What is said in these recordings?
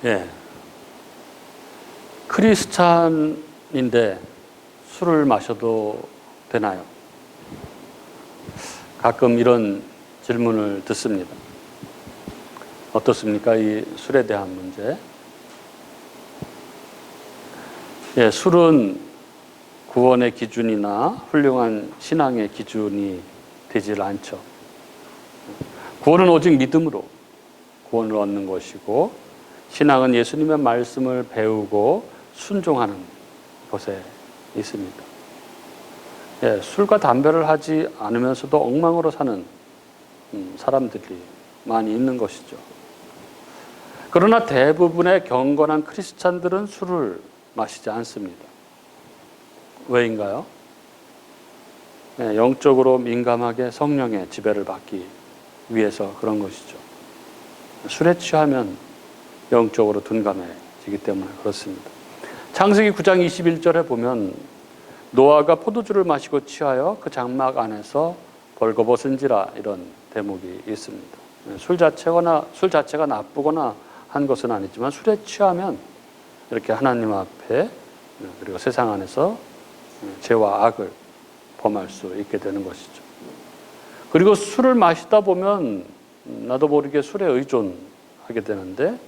예. 크리스찬인데 술을 마셔도 되나요? 가끔 이런 질문을 듣습니다. 어떻습니까? 이 술에 대한 문제. 예, 술은 구원의 기준이나 훌륭한 신앙의 기준이 되질 않죠. 구원은 오직 믿음으로 구원을 얻는 것이고, 신앙은 예수님의 말씀을 배우고 순종하는 곳에 있습니다. 예, 술과 담배를 하지 않으면서도 엉망으로 사는 사람들이 많이 있는 것이죠. 그러나 대부분의 경건한 크리스찬들은 술을 마시지 않습니다. 왜인가요? 예, 영적으로 민감하게 성령의 지배를 받기 위해서 그런 것이죠. 술에 취하면 영적으로 둔감해지기 때문에 그렇습니다. 창세기 9장 21절에 보면 노아가 포도주를 마시고 취하여 그 장막 안에서 벌거벗은지라 이런 대목이 있습니다. 술 자체가 나쁘거나 한 것은 아니지만 술에 취하면 이렇게 하나님 앞에 그리고 세상 안에서 죄와 악을 범할 수 있게 되는 것이죠. 그리고 술을 마시다 보면 나도 모르게 술에 의존하게 되는데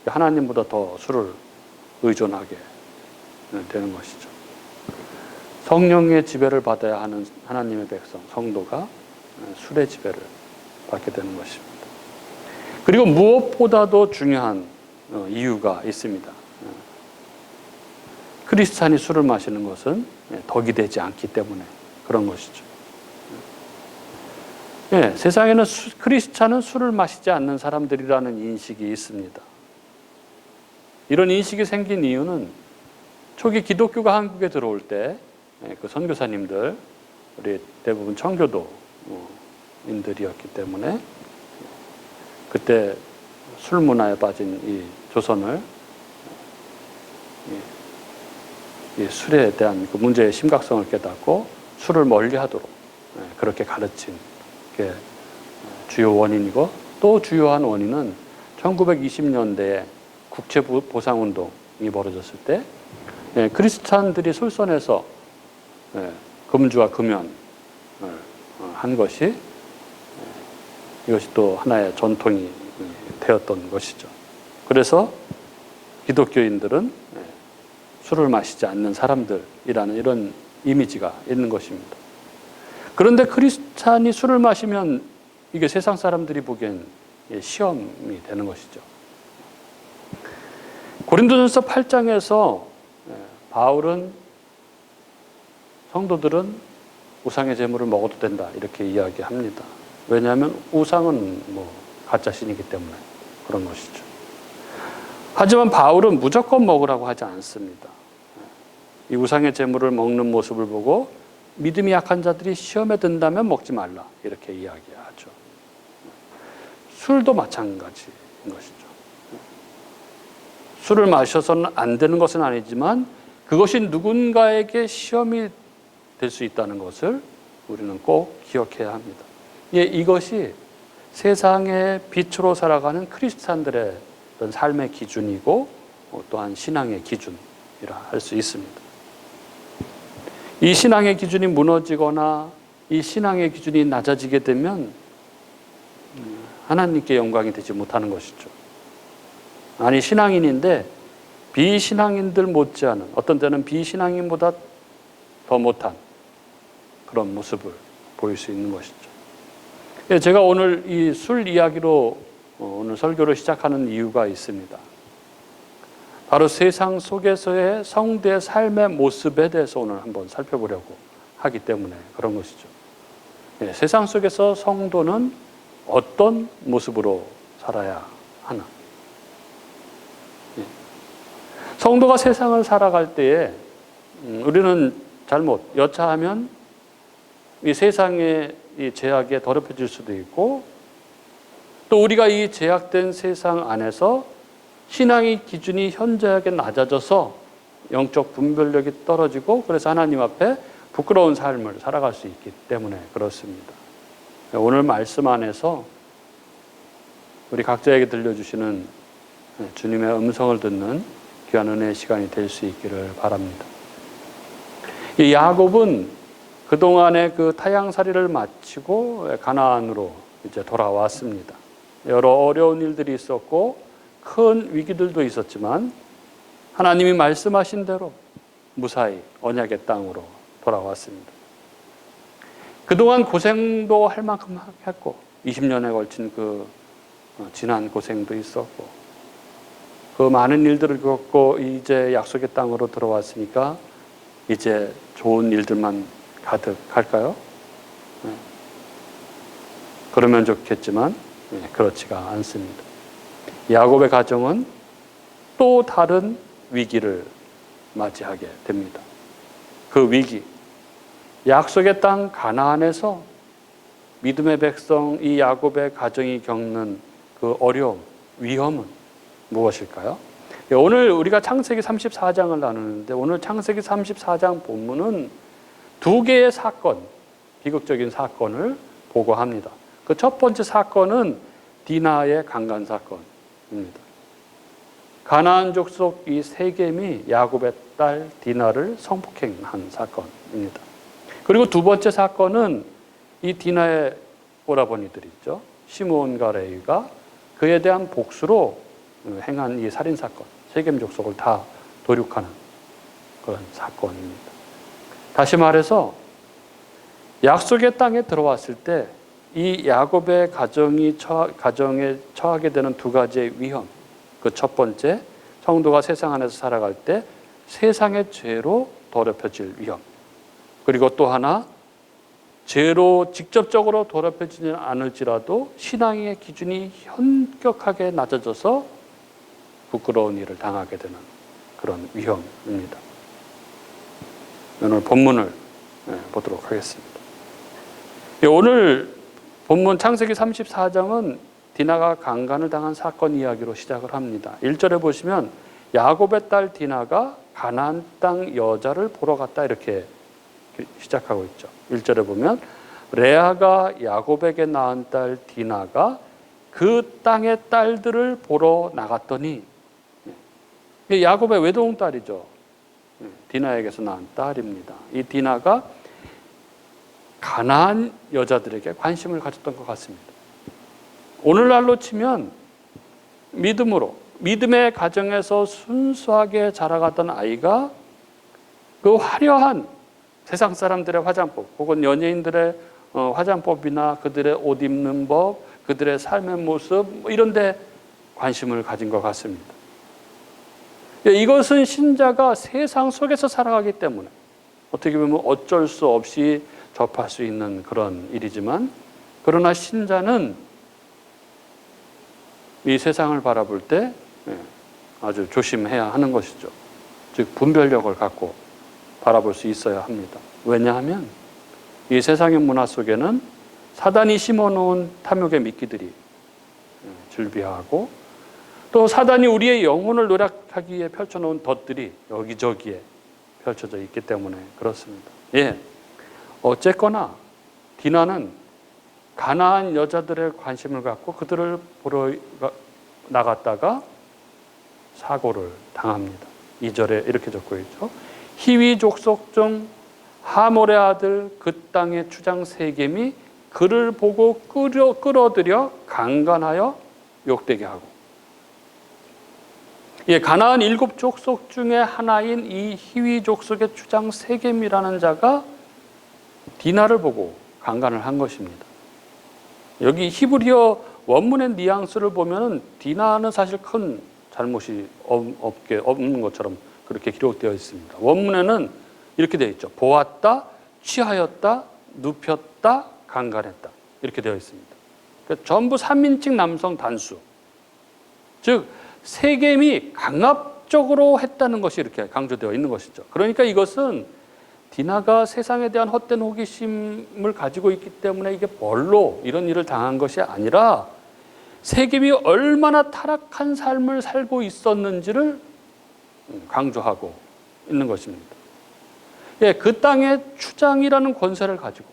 하나님보다 더 술을 의존하게 되는 것이죠. 성령의 지배를 받아야 하는 하나님의 백성, 성도가 술의 지배를 받게 되는 것입니다. 그리고 무엇보다도 중요한 이유가 있습니다. 크리스찬이 술을 마시는 것은 덕이 되지 않기 때문에 그런 것이죠. 예, 세상에는 크리스찬은 술을 마시지 않는 사람들이라는 인식이 있습니다. 이런 인식이 생긴 이유는 초기 기독교가 한국에 들어올 때 그 선교사님들, 우리 대부분 청교도인들이었기 때문에 그때 술 문화에 빠진 이 조선을 이 술에 대한 그 문제의 심각성을 깨닫고 술을 멀리하도록 그렇게 가르친 게 주요 원인이고, 또 주요한 원인은 1920년대에 국제보상운동이 벌어졌을 때 크리스찬들이 솔선해서 금주와 금연을 한 것이 이것이 또 하나의 전통이 되었던 것이죠. 그래서 기독교인들은 술을 마시지 않는 사람들이라는 이런 이미지가 있는 것입니다. 그런데 크리스찬이 술을 마시면 이게 세상 사람들이 보기엔 시험이 되는 것이죠. 고린도전서 8장에서 바울은 성도들은 우상의 제물을 먹어도 된다 이렇게 이야기합니다. 왜냐하면 우상은 가짜 신이기 때문에 그런 것이죠. 하지만 바울은 무조건 먹으라고 하지 않습니다. 이 우상의 제물을 먹는 모습을 보고 믿음이 약한 자들이 시험에 든다면 먹지 말라 이렇게 이야기하죠. 술도 마찬가지인 것이죠. 술을 마셔서는 안 되는 것은 아니지만 그것이 누군가에게 시험이 될 수 있다는 것을 우리는 꼭 기억해야 합니다. 예, 이것이 세상의 빛으로 살아가는 크리스찬들의 어떤 삶의 기준이고 또한 신앙의 기준이라 할 수 있습니다. 이 신앙의 기준이 무너지거나 이 신앙의 기준이 낮아지게 되면 하나님께 영광이 되지 못하는 것이죠. 아니, 신앙인인데 비신앙인들 못지않은, 어떤 때는 비신앙인보다 더 못한 그런 모습을 보일 수 있는 것이죠. 제가 오늘 이 술 이야기로 오늘 설교를 시작하는 이유가 있습니다. 바로 세상 속에서의 성도의 삶의 모습에 대해서 오늘 한번 살펴보려고 하기 때문에 그런 것이죠. 세상 속에서 성도는 어떤 모습으로 살아야 하나? 성도가 세상을 살아갈 때에 우리는 잘못, 여차하면 이 세상의 이 제약에 더럽혀질 수도 있고, 또 우리가 이 제약된 세상 안에서 신앙의 기준이 현저하게 낮아져서 영적 분별력이 떨어지고, 그래서 하나님 앞에 부끄러운 삶을 살아갈 수 있기 때문에 그렇습니다. 오늘 말씀 안에서 우리 각자에게 들려주시는 주님의 음성을 듣는 귀한 은혜의 시간이 될 수 있기를 바랍니다. 이 야곱은 그동안의 그 타향살이를 마치고 가나안으로 이제 돌아왔습니다. 여러 어려운 일들이 있었고 큰 위기들도 있었지만 하나님이 말씀하신 대로 무사히 언약의 땅으로 돌아왔습니다. 그동안 고생도 할 만큼 했고 20년에 걸친 그 지난 고생도 있었고 그 많은 일들을 겪고 이제 약속의 땅으로 들어왔으니까 이제 좋은 일들만 가득할까요? 그러면 좋겠지만 그렇지가 않습니다. 야곱의 가정은 또 다른 위기를 맞이하게 됩니다. 그 위기, 약속의 땅 가나안에서 믿음의 백성 이 야곱의 가정이 겪는 그 어려움, 위험은 무엇일까요? 오늘 우리가 창세기 34장을 나누는데 오늘 창세기 34장 본문은 두 개의 사건, 비극적인 사건을 보고합니다. 그 첫 번째 사건은 디나의 강간 사건입니다. 가나안 족속 이 세겜이 야곱의 딸 디나를 성폭행한 사건입니다. 그리고 두 번째 사건은 이 디나의 오라버니들이 있죠. 시므온과 레위가 그에 대한 복수로 행한 이 살인 사건, 세겜 족속을 다 도륙하는 그런 사건입니다. 다시 말해서 약속의 땅에 들어왔을 때 이 야곱의 가정에 처하게 되는 두 가지의 위험, 그 첫 번째, 성도가 세상 안에서 살아갈 때 세상의 죄로 더럽혀질 위험, 그리고 또 하나 죄로 직접적으로 더럽혀지지 않을지라도 신앙의 기준이 현격하게 낮아져서 부끄러운 일을 당하게 되는 그런 위험입니다. 오늘 본문을 보도록 하겠습니다. 오늘 본문 창세기 34장은 디나가 강간을 당한 사건 이야기로 시작을 합니다. 1절에 보시면 야곱의 딸 디나가 가나안 땅 여자를 보러 갔다 이렇게 시작하고 있죠. 1절에 보면 레아가 야곱에게 낳은 딸 디나가 그 땅의 딸들을 보러 나갔더니, 야곱의 외동딸이죠. 디나에게서 낳은 딸입니다. 이 디나가 가나안 여자들에게 관심을 가졌던 것 같습니다. 오늘날로 치면 믿음으로, 믿음의 가정에서 순수하게 자라가던 아이가 그 화려한 세상 사람들의 화장법 혹은 연예인들의 화장법이나 그들의 옷 입는 법, 그들의 삶의 모습 이런 데 관심을 가진 것 같습니다. 이것은 신자가 세상 속에서 살아가기 때문에 어떻게 보면 어쩔 수 없이 접할 수 있는 그런 일이지만, 그러나 신자는 이 세상을 바라볼 때 아주 조심해야 하는 것이죠. 즉 분별력을 갖고 바라볼 수 있어야 합니다. 왜냐하면 이 세상의 문화 속에는 사단이 심어놓은 탐욕의 미끼들이 즐비하고 또 사단이 우리의 영혼을 노력하기 위해 펼쳐놓은 덫들이 여기저기에 펼쳐져 있기 때문에 그렇습니다. 어쨌거나 디나는 가나안 여자들의 관심을 갖고 그들을 보러 나갔다가 사고를 당합니다. 2절에 이렇게 적고 있죠. 히위 족속 중 하몰의 아들 그 땅의 추장 세겜이 그를 보고 끌어들여 강간하여 욕되게 하고, 가나안 7족속 중에 하나인 이 히위 족속의 추장 세겜이라는 자가 디나를 보고 강간을 한 것입니다. 여기 히브리어 원문의 뉘앙스를 보면 디나는 사실 큰 잘못이 없는 것처럼 그렇게 기록되어 있습니다. 원문에는 이렇게 되어 있죠. 보았다, 취하였다, 눕혔다, 강간했다 이렇게 되어 있습니다. 그러니까 전부 3인칭 남성 단수, 즉 세겜이 강압적으로 했다는 것이 이렇게 강조되어 있는 것이죠. 그러니까 이것은 디나가 세상에 대한 헛된 호기심을 가지고 있기 때문에 이게 벌로 이런 일을 당한 것이 아니라 세겜이 얼마나 타락한 삶을 살고 있었는지를 강조하고 있는 것입니다. 그 땅의 추장이라는 권세를 가지고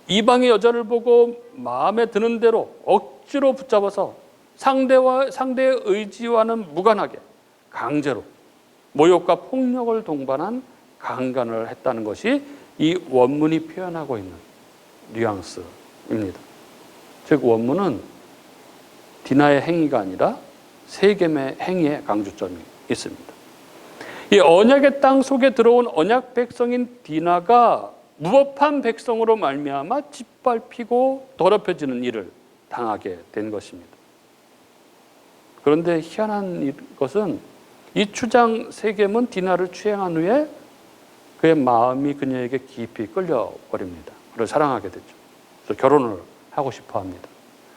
이방의 여자를 보고 마음에 드는 대로 억지로 붙잡아서 상대의 의지와는 무관하게 강제로 모욕과 폭력을 동반한 강간을 했다는 것이 이 원문이 표현하고 있는 뉘앙스입니다. 즉 원문은 디나의 행위가 아니라 세겜의 행위에 강조점이 있습니다. 이 언약의 땅 속에 들어온 언약 백성인 디나가 무법한 백성으로 말미암아 짓밟히고 더럽혀지는 일을 당하게 된 것입니다. 그런데 희한한 것은 이 추장 세겜은 디나를 추행한 후에 그의 마음이 그녀에게 깊이 끌려버립니다. 그를 사랑하게 되죠. 그래서 결혼을 하고 싶어 합니다.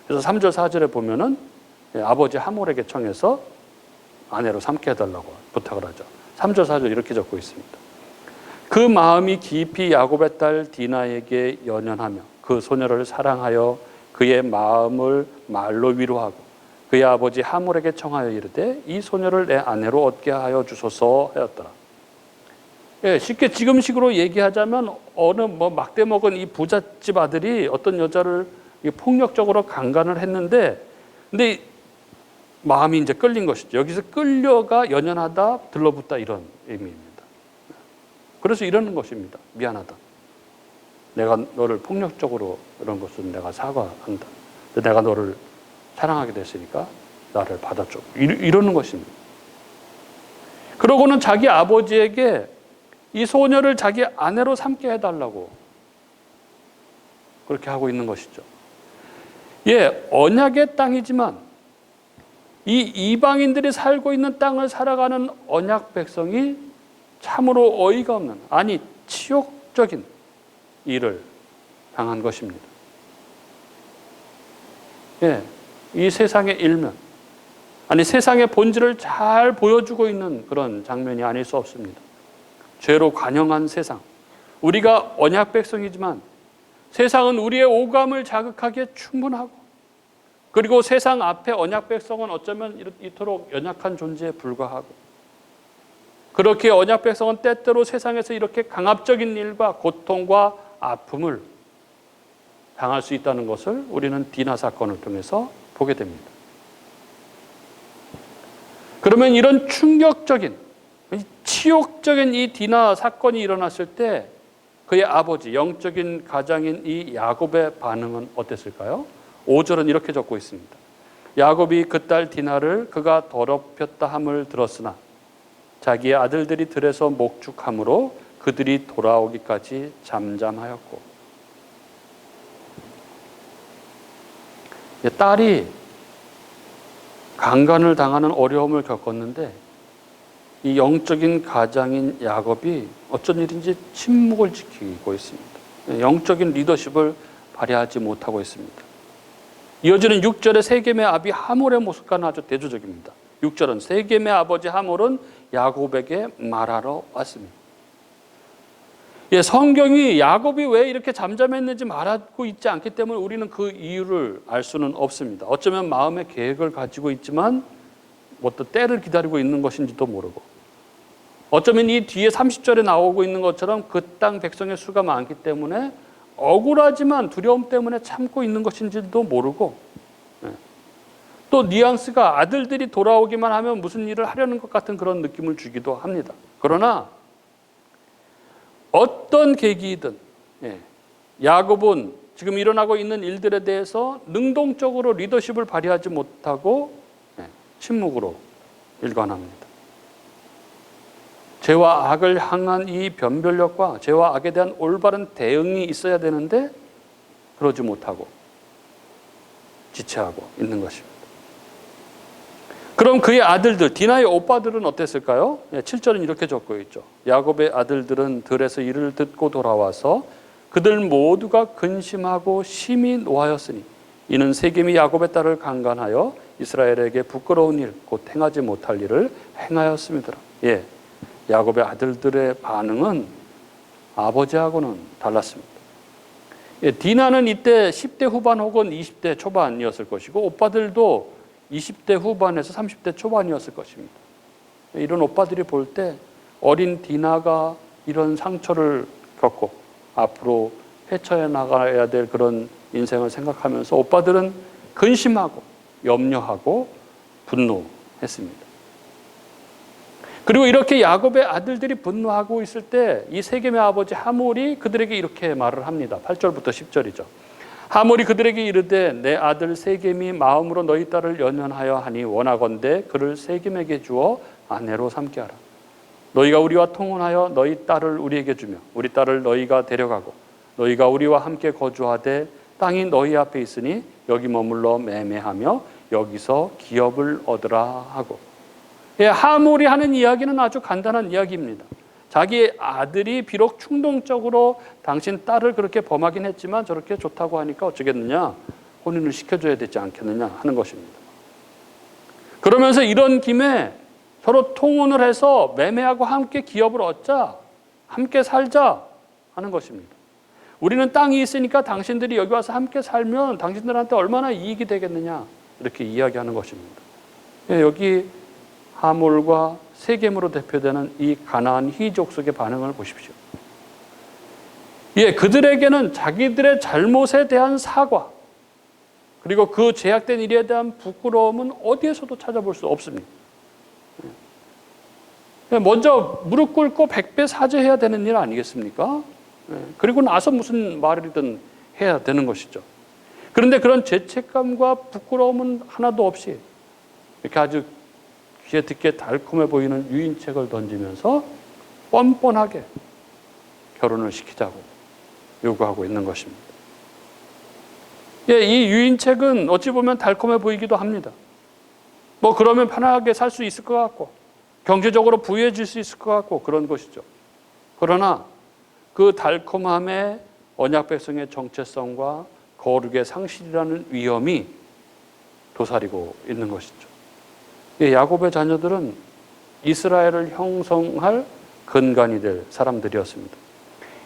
그래서 3절 4절에 보면은 아버지 하몰에게 청해서 아내로 삼게 해달라고 부탁을 하죠. 3절 4절 이렇게 적고 있습니다. 그 마음이 깊이 야곱의 딸 디나에게 연연하며 그 소녀를 사랑하여 그의 마음을 말로 위로하고 그의 아버지 하몰에게 청하여 이르되 이 소녀를 내 아내로 얻게 하여 주소서 하였더라. 예, 쉽게 지금식으로 얘기하자면 어느 막대 먹은 이 부잣집 아들이 어떤 여자를 폭력적으로 강간을 했는데, 근데 마음이 이제 끌린 것이죠. 여기서 끌려가 연연하다, 들러붙다 이런 의미입니다. 그래서 이러는 것입니다. 미안하다. 내가 너를 폭력적으로 이런 것은 내가 사과한다. 내가 너를 사랑하게 됐으니까 나를 받아줘. 이러는 것입니다. 그러고는 자기 아버지에게 이 소녀를 자기 아내로 삼게 해달라고 그렇게 하고 있는 것이죠. 예, 언약의 땅이지만 이 이방인들이 살고 있는 땅을 살아가는 언약 백성이 참으로 어이가 없는, 아니 치욕적인 일을 당한 것입니다. 예, 이 세상의 일면, 아니 세상의 본질을 잘 보여주고 있는 그런 장면이 아닐 수 없습니다. 죄로 관영한 세상, 우리가 언약 백성이지만 세상은 우리의 오감을 자극하기에 충분하고, 그리고 세상 앞에 언약 백성은 어쩌면 이토록 연약한 존재에 불과하고, 그렇게 언약 백성은 때때로 세상에서 이렇게 강압적인 일과 고통과 아픔을 당할 수 있다는 것을 우리는 디나 사건을 통해서 보게 됩니다. 그러면 이런 충격적인, 치욕적인 이 디나 사건이 일어났을 때 그의 아버지, 영적인 가장인 이 야곱의 반응은 어땠을까요? 5절은 이렇게 적고 있습니다. 야곱이 그 딸 디나를 그가 더럽혔다 함을 들었으나 자기의 아들들이 들에서 목축함으로 그들이 돌아오기까지 잠잠하였고. 딸이 강간을 당하는 어려움을 겪었는데 이 영적인 가장인 야곱이 어쩐 일인지 침묵을 지키고 있습니다. 영적인 리더십을 발휘하지 못하고 있습니다. 이어지는 6절의 세겜의 아비 하몰의 모습과는 아주 대조적입니다. 6절은 세겜의 아버지 하몰은 야곱에게 말하러 왔습니다. 예, 성경이 야곱이 왜 이렇게 잠잠했는지 말하고 있지 않기 때문에 우리는 그 이유를 알 수는 없습니다. 어쩌면 마음의 계획을 가지고 있지만 어떤 때를 기다리고 있는 것인지도 모르고, 어쩌면 이 뒤에 30절에 나오고 있는 것처럼 그 땅 백성의 수가 많기 때문에 억울하지만 두려움 때문에 참고 있는 것인지도 모르고, 또 뉘앙스가 아들들이 돌아오기만 하면 무슨 일을 하려는 것 같은 그런 느낌을 주기도 합니다. 그러나 어떤 계기이든 야곱은 지금 일어나고 있는 일들에 대해서 능동적으로 리더십을 발휘하지 못하고 침묵으로 일관합니다. 죄와 악을 향한 이 변별력과 죄와 악에 대한 올바른 대응이 있어야 되는데 그러지 못하고 지체하고 있는 것입니다. 그럼 그의 아들들, 디나의 오빠들은 어땠을까요? 7절은 이렇게 적고 있죠. 야곱의 아들들은 들에서 이를 듣고 돌아와서 그들 모두가 근심하고 심히 노하였으니 이는 세겜이 야곱의 딸을 강간하여 이스라엘에게 부끄러운 일, 곧 행하지 못할 일을 행하였음이더라. 예, 야곱의 아들들의 반응은 아버지하고는 달랐습니다. 예, 디나는 이때 10대 후반 혹은 20대 초반이었을 것이고 오빠들도 20대 후반에서 30대 초반이었을 것입니다. 이런 오빠들이 볼 때 어린 디나가 이런 상처를 겪고 앞으로 헤쳐나가야 될 그런 인생을 생각하면서 오빠들은 근심하고 염려하고 분노했습니다. 그리고 이렇게 야곱의 아들들이 분노하고 있을 때 이 세겜의 아버지 하몰이 그들에게 이렇게 말을 합니다. 8절부터 10절이죠. 하몰이 그들에게 이르되 내 아들 세겜이 마음으로 너희 딸을 연연하여 하니 원하건대 그를 세겜에게 주어 아내로 삼게 하라. 너희가 우리와 통혼하여 너희 딸을 우리에게 주며 우리 딸을 너희가 데려가고 너희가 우리와 함께 거주하되 땅이 너희 앞에 있으니 여기 머물러 매매하며 여기서 기업을 얻으라 하고. 하몰이 하는 이야기는 아주 간단한 이야기입니다. 자기 아들이 비록 충동적으로 당신 딸을 그렇게 범하긴 했지만 저렇게 좋다고 하니까 어쩌겠느냐, 혼인을 시켜줘야 되지 않겠느냐 하는 것입니다. 그러면서 이런 김에 서로 통혼을 해서 매매하고 함께 기업을 얻자, 함께 살자 하는 것입니다. 우리는 땅이 있으니까 당신들이 여기 와서 함께 살면 당신들한테 얼마나 이익이 되겠느냐 이렇게 이야기하는 것입니다. 여기 하몰과 세겜으로 대표되는 이 가나안 히족속의 반응을 보십시오. 그들에게는 자기들의 잘못에 대한 사과 그리고 그 죄악된 일에 대한 부끄러움은 어디에서도 찾아볼 수 없습니다. 먼저 무릎 꿇고 100배 사죄해야 되는 일 아니겠습니까? 그리고 나서 무슨 말이든 해야 되는 것이죠. 그런데 그런 죄책감과 부끄러움은 하나도 없이 이렇게 아주 귀에 듣기에 달콤해 보이는 유인책을 던지면서 뻔뻔하게 결혼을 시키자고 요구하고 있는 것입니다. 이 유인책은 어찌 보면 달콤해 보이기도 합니다. 그러면 편하게 살 수 있을 것 같고 경제적으로 부유해질 수 있을 것 같고 그런 것이죠. 그러나 그 달콤함에 언약 백성의 정체성과 거룩의 상실이라는 위험이 도사리고 있는 것이죠. 야곱의 자녀들은 이스라엘을 형성할 근간이 될 사람들이었습니다.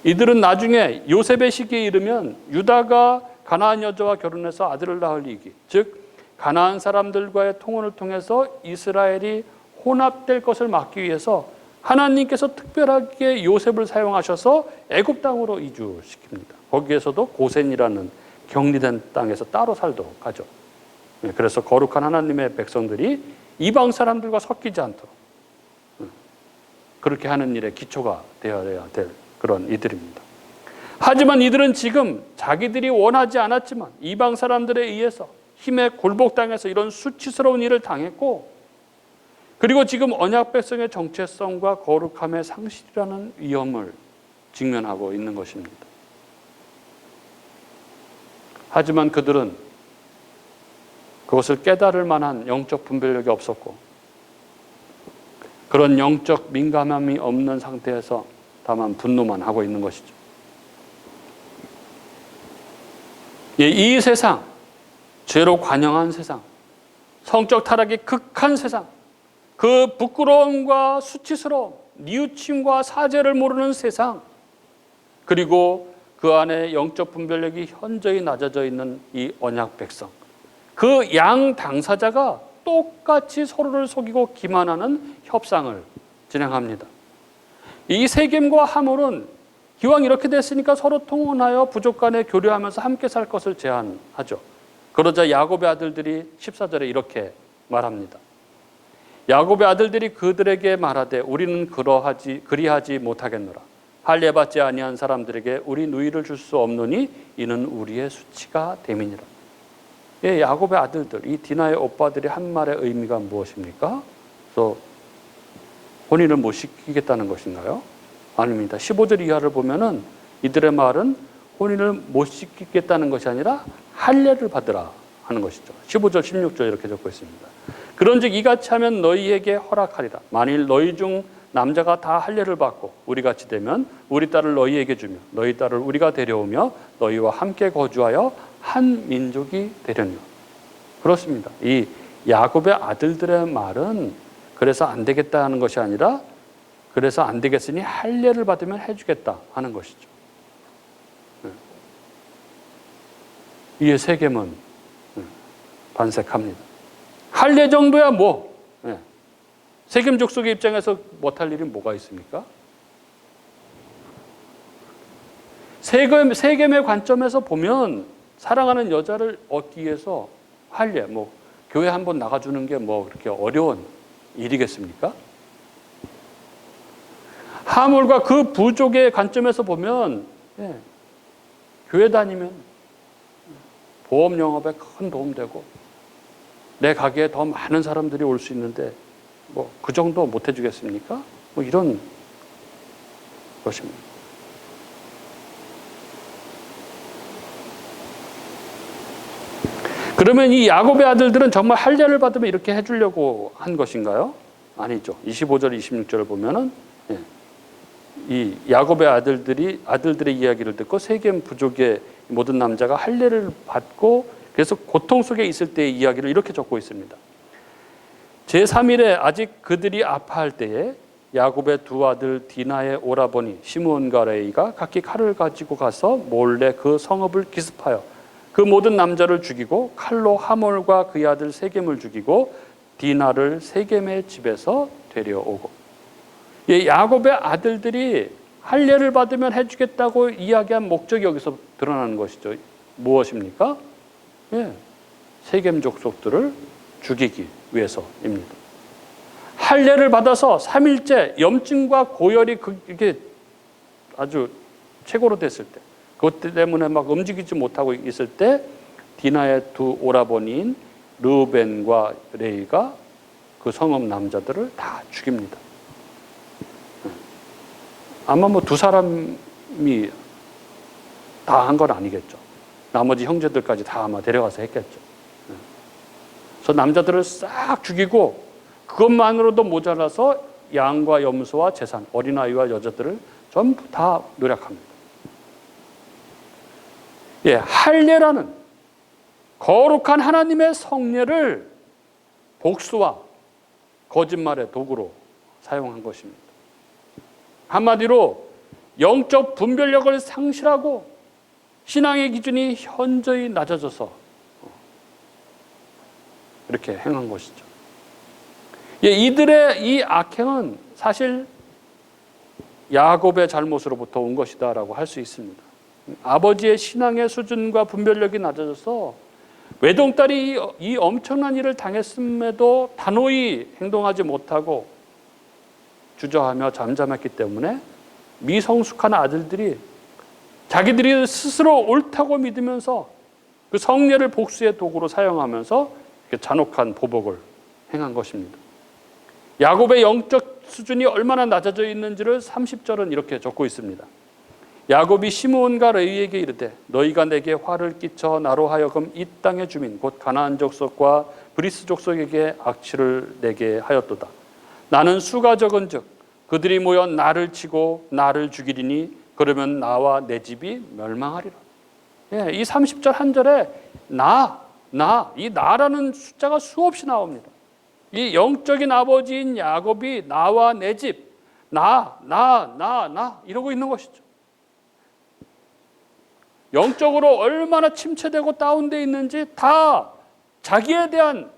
이들은 나중에 요셉의 시기에 이르면 유다가 가나안 여자와 결혼해서 아들을 낳을 이기, 즉 가나안 사람들과의 통혼을 통해서 이스라엘이 혼합될 것을 막기 위해서 하나님께서 특별하게 요셉을 사용하셔서 애굽 땅으로 이주시킵니다. 거기에서도 고센이라는 격리된 땅에서 따로 살도록 하죠. 그래서 거룩한 하나님의 백성들이 이방 사람들과 섞이지 않도록 그렇게 하는 일에 기초가 되어야 될 그런 이들입니다. 하지만 이들은 지금 자기들이 원하지 않았지만 이방 사람들에 의해서 힘에 굴복당해서 이런 수치스러운 일을 당했고, 그리고 지금 언약 백성의 정체성과 거룩함의 상실이라는 위험을 직면하고 있는 것입니다. 하지만 그들은 그것을 깨달을 만한 영적 분별력이 없었고 그런 영적 민감함이 없는 상태에서 다만 분노만 하고 있는 것이죠. 이 세상, 죄로 관영한 세상, 성적 타락이 극한 세상, 그 부끄러움과 수치스러움, 뉘우침과 사죄를 모르는 세상, 그리고 그 안에 영적 분별력이 현저히 낮아져 있는 이 언약 백성, 그 양 당사자가 똑같이 서로를 속이고 기만하는 협상을 진행합니다. 이 세겜과 하몰은 기왕 이렇게 됐으니까 서로 통혼하여 부족 간에 교류하면서 함께 살 것을 제안하죠. 그러자 야곱의 아들들이 14절에 이렇게 말합니다. 야곱의 아들들이 그들에게 말하되 우리는 그리하지 못하겠노라. 할례받지 아니한 사람들에게 우리 누이를 줄 수 없노니 이는 우리의 수치가 됨이니라. 야곱의 아들들, 이 디나의 오빠들이 한 말의 의미가 무엇입니까? 그래서 혼인을 못 시키겠다는 것인가요? 아닙니다. 15절 이하를 보면은 이들의 말은 혼인을 못 시키겠다는 것이 아니라 할례를 받으라 하는 것이죠. 15절, 16절 이렇게 적고 있습니다. 그런즉 이같이 하면 너희에게 허락하리라. 만일 너희 중 남자가 다 할례를 받고 우리같이 되면 우리 딸을 너희에게 주며 너희 딸을 우리가 데려오며 너희와 함께 거주하여 한 민족이 되려니와. 그렇습니다. 이 야곱의 아들들의 말은 그래서 안 되겠다 하는 것이 아니라 그래서 안 되겠으니 할례를 받으면 해주겠다 하는 것이죠. 이에 세겜은 반색합니다. 할례 정도야 뭐. 세겜 족속의 입장에서 못할 일이 뭐가 있습니까? 세겜의 관점에서 보면 사랑하는 여자를 얻기 위해서 할례, 교회 한번 나가주는 게 뭐 그렇게 어려운 일이겠습니까? 하물과 그 부족의 관점에서 보면 교회 다니면 보험 영업에 큰 도움되고 내 가게에 더 많은 사람들이 올 수 있는데 뭐 그 정도 못 해주겠습니까? 뭐 이런 것입니다. 그러면 이 야곱의 아들들은 정말 할례를 받으면 이렇게 해주려고 한 것인가요? 아니죠. 25절, 26절을 보면은 이 야곱의 아들들의 이야기를 듣고 세겜 부족의 모든 남자가 할례를 받고 그래서 고통 속에 있을 때의 이야기를 이렇게 적고 있습니다. 제3일에 아직 그들이 아파할 때에 야곱의 두 아들 디나의 오라버니 시므온과 레이가 각기 칼을 가지고 가서 몰래 그 성읍을 기습하여 그 모든 남자를 죽이고 칼로 하몰과 그의 아들 세겜을 죽이고 디나를 세겜의 집에서 데려오고. 야곱의 아들들이 할례를 받으면 해주겠다고 이야기한 목적이 여기서 드러나는 것이죠. 무엇입니까? 세겜 족속들을 죽이기 위해서입니다. 할례를 받아서 3일째 염증과 고열이 이게 아주 최고로 됐을 때, 그것 때문에 막 움직이지 못하고 있을 때 디나의 두 오라버니인 르우벤과 레이가 그 성읍 남자들을 다 죽입니다. 아마 뭐 두 사람이 다 한 건 아니겠죠. 나머지 형제들까지 다 아마 데려가서 했겠죠. 그래서 남자들을 싹 죽이고 그것만으로도 모자라서 양과 염소와 재산, 어린아이와 여자들을 전부 다 노략합니다. 할례라는 거룩한 하나님의 성례를 복수와 거짓말의 도구로 사용한 것입니다. 한마디로 영적 분별력을 상실하고 신앙의 기준이 현저히 낮아져서 이렇게 행한 것이죠. 이들의 이 악행은 사실 야곱의 잘못으로부터 온 것이다라고 할 수 있습니다. 아버지의 신앙의 수준과 분별력이 낮아져서 외동딸이 이 엄청난 일을 당했음에도 단호히 행동하지 못하고 주저하며 잠잠했기 때문에 미성숙한 아들들이 자기들이 스스로 옳다고 믿으면서 그 성례를 복수의 도구로 사용하면서 잔혹한 보복을 행한 것입니다. 야곱의 영적 수준이 얼마나 낮아져 있는지를 30절은 이렇게 적고 있습니다. 야곱이 시므온과 레위에게 이르되 너희가 내게 화를 끼쳐 나로 하여금 이 땅의 주민 곧 가나안 족속과 브리스 족속에게 악취를 내게 하였도다. 나는 수가 적은즉 그들이 모여 나를 치고 나를 죽이리니 그러면 나와 내 집이 멸망하리라. 이 30절 한 절에 이 나라는 숫자가 수없이 나옵니다. 이 영적인 아버지인 야곱이 나와 내 집, 나 이러고 있는 것이죠. 영적으로 얼마나 침체되고 다운되어 있는지 다 자기에 대한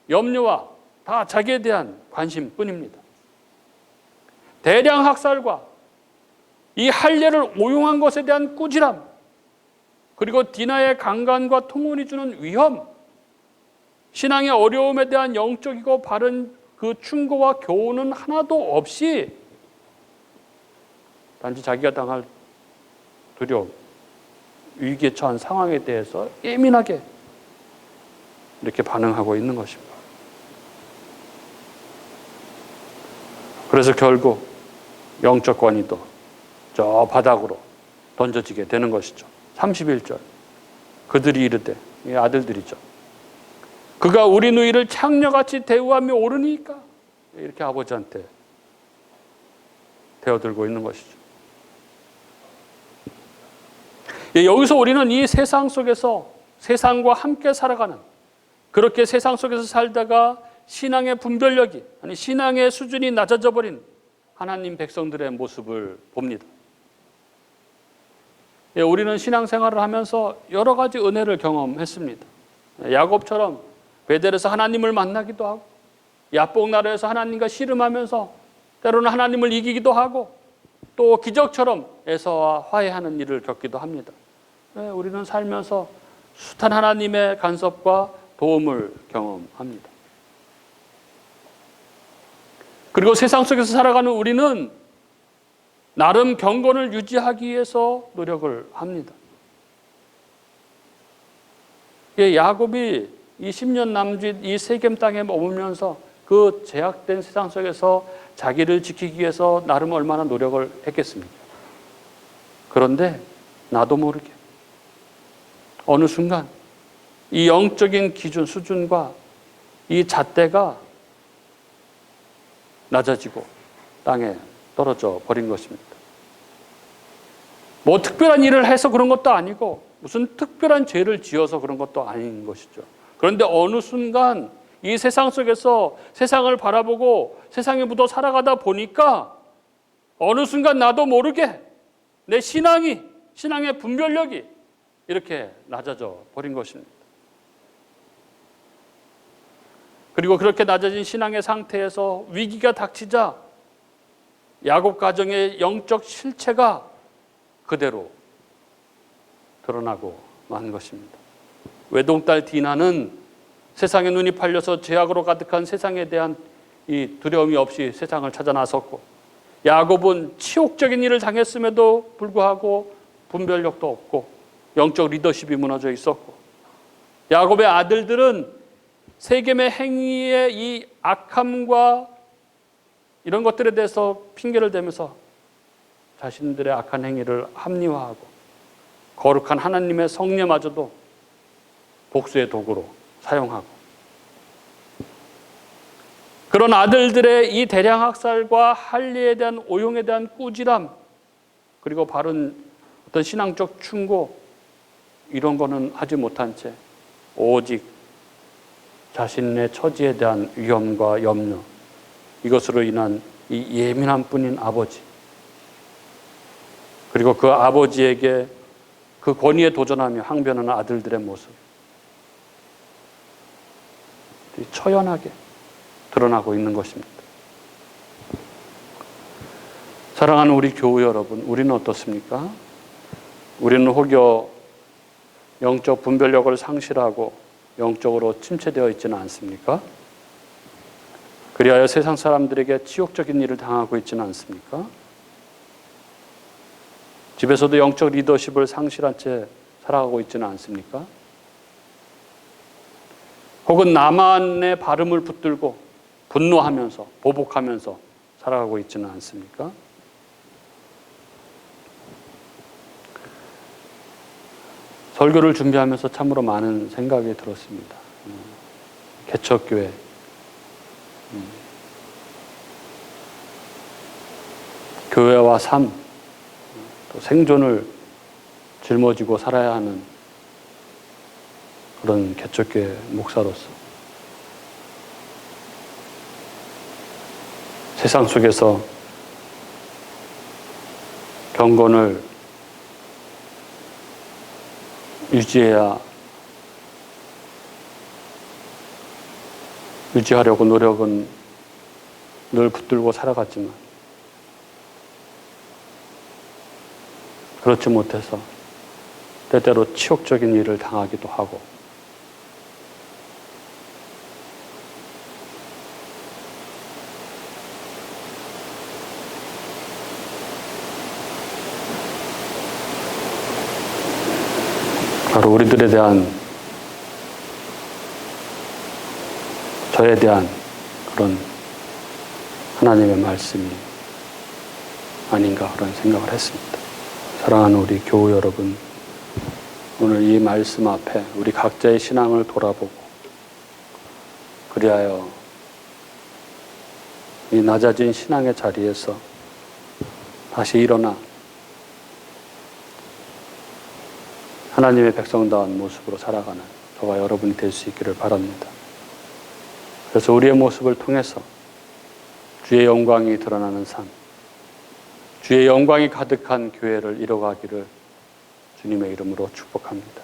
염려와 다 자기에 대한 관심뿐입니다. 대량 학살과 이 할례를 오용한 것에 대한 꾸지람, 그리고 디나의 강간과 통혼이 주는 위험, 신앙의 어려움에 대한 영적이고 바른 그 충고와 교훈은 하나도 없이 단지 자기가 당할 두려움, 위기에 처한 상황에 대해서 예민하게 이렇게 반응하고 있는 것입니다. 그래서 결국 영적 권위도 저 바닥으로 던져지게 되는 것이죠. 31절 그들이 이르되, 이 아들들이죠. 그가 우리 누이를 창녀같이 대우하며 오르니까, 이렇게 아버지한테 대어들고 있는 것이죠. 여기서 우리는 이 세상 속에서 세상과 함께 살아가는, 그렇게 세상 속에서 살다가 신앙의 분별력이, 아니 신앙의 수준이 낮아져 버린 하나님 백성들의 모습을 봅니다. 우리는 신앙생활을 하면서 여러 가지 은혜를 경험했습니다. 야곱처럼 베델에서 하나님을 만나기도 하고, 야복나라에서 하나님과 씨름하면서 때로는 하나님을 이기기도 하고, 또 기적처럼 에서와 화해하는 일을 겪기도 합니다. 우리는 살면서 숱한 하나님의 간섭과 도움을 경험합니다. 그리고 세상 속에서 살아가는 우리는 나름 경건을 유지하기 위해서 노력을 합니다. 야곱이 이 10년 남짓 이 세겜 땅에 머물면서 그 제약된 세상 속에서 자기를 지키기 위해서 나름 얼마나 노력을 했겠습니까? 그런데 나도 모르게 어느 순간 이 영적인 기준, 수준과 이 잣대가 낮아지고 땅에 떨어져 버린 것입니다. 뭐 특별한 일을 해서 그런 것도 아니고 무슨 특별한 죄를 지어서 그런 것도 아닌 것이죠. 그런데 어느 순간 이 세상 속에서 세상을 바라보고 세상에 묻어 살아가다 보니까 어느 순간 나도 모르게 내 신앙의 분별력이 이렇게 낮아져 버린 것입니다. 그리고 그렇게 낮아진 신앙의 상태에서 위기가 닥치자 야곱 가정의 영적 실체가 그대로 드러나고 만 것입니다. 외동딸 디나는 세상에 눈이 팔려서 죄악으로 가득한 세상에 대한 이 두려움이 없이 세상을 찾아 나섰고, 야곱은 치욕적인 일을 당했음에도 불구하고 분별력도 없고 영적 리더십이 무너져 있었고, 야곱의 아들들은 세겜의 행위의 이 악함과 이런 것들에 대해서 핑계를 대면서 자신들의 악한 행위를 합리화하고 거룩한 하나님의 성례마저도 복수의 도구로 사용하고, 그런 아들들의 이 대량 학살과 할례에 대한 오용에 대한 꾸지람, 그리고 바른 어떤 신앙적 충고, 이런 거는 하지 못한 채 오직 자신의 처지에 대한 위험과 염려, 이것으로 인한 이 예민한 뿐인 아버지, 그리고 그 아버지에게 그 권위에 도전하며 항변하는 아들들의 모습, 처연하게 드러나고 있는 것입니다. 사랑하는 우리 교우 여러분, 우리는 어떻습니까? 우리는 혹여 영적 분별력을 상실하고 영적으로 침체되어 있지는 않습니까? 그리하여 세상 사람들에게 치욕적인 일을 당하고 있지는 않습니까? 집에서도 영적 리더십을 상실한 채 살아가고 있지는 않습니까? 혹은 나만의 발음을 붙들고 분노하면서 보복하면서 살아가고 있지는 않습니까? 설교를 준비하면서 참으로 많은 생각이 들었습니다. 개척교회, 교회와 삶, 또 생존을 짊어지고 살아야 하는 그런 개척교회 목사로서 세상 속에서 경건을 유지하려고 노력은 늘 붙들고 살아갔지만 그렇지 못해서 때때로 치욕적인 일을 당하기도 하고, 바로 우리들에 대한, 저에 대한 그런 하나님의 말씀이 아닌가 그런 생각을 했습니다. 사랑하는 우리 교우 여러분, 오늘 이 말씀 앞에 우리 각자의 신앙을 돌아보고, 그리하여 이 낮아진 신앙의 자리에서 다시 일어나 하나님의 백성다운 모습으로 살아가는 저와 여러분이 될 수 있기를 바랍니다. 그래서 우리의 모습을 통해서 주의 영광이 드러나는 삶, 주의 영광이 가득한 교회를 이뤄가기를 주님의 이름으로 축복합니다.